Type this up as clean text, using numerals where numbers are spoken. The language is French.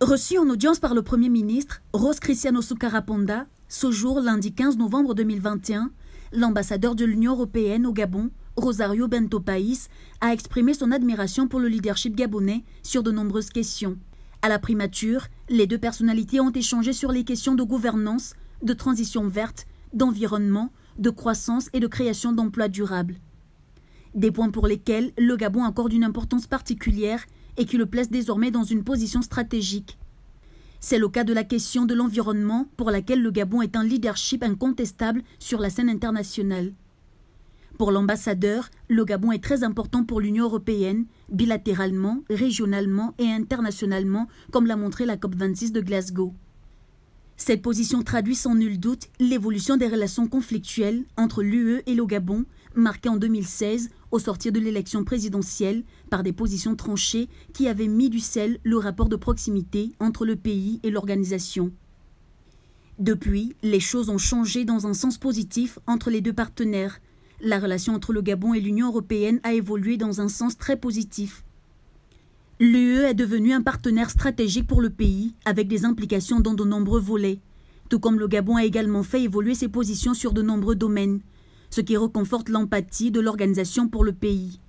Reçue en audience par le Premier ministre, Rose Cristiano Soukara-Ponda, ce jour, lundi 15 novembre 2021, l'ambassadeur de l'Union européenne au Gabon, Rosario Bento País, a exprimé son admiration pour le leadership gabonais sur de nombreuses questions. À la primature, les deux personnalités ont échangé sur les questions de gouvernance, de transition verte, d'environnement, de croissance et de création d'emplois durables. Des points pour lesquels le Gabon accorde une importance particulière et qui le place désormais dans une position stratégique. C'est le cas de la question de l'environnement pour laquelle le Gabon est un leadership incontestable sur la scène internationale. Pour l'ambassadeur, le Gabon est très important pour l'Union européenne, bilatéralement, régionalement et internationalement, comme l'a montré la COP26 de Glasgow. Cette position traduit sans nul doute l'évolution des relations conflictuelles entre l'UE et le Gabon, marquée en 2016 au sortir de l'élection présidentielle par des positions tranchées qui avaient mis du sel le rapport de proximité entre le pays et l'organisation. Depuis, les choses ont changé dans un sens positif entre les deux partenaires. La relation entre le Gabon et l'Union européenne a évolué dans un sens très positif. L'UE est devenue un partenaire stratégique pour le pays, avec des implications dans de nombreux volets, tout comme le Gabon a également fait évoluer ses positions sur de nombreux domaines, ce qui reconforte l'empathie de l'organisation pour le pays.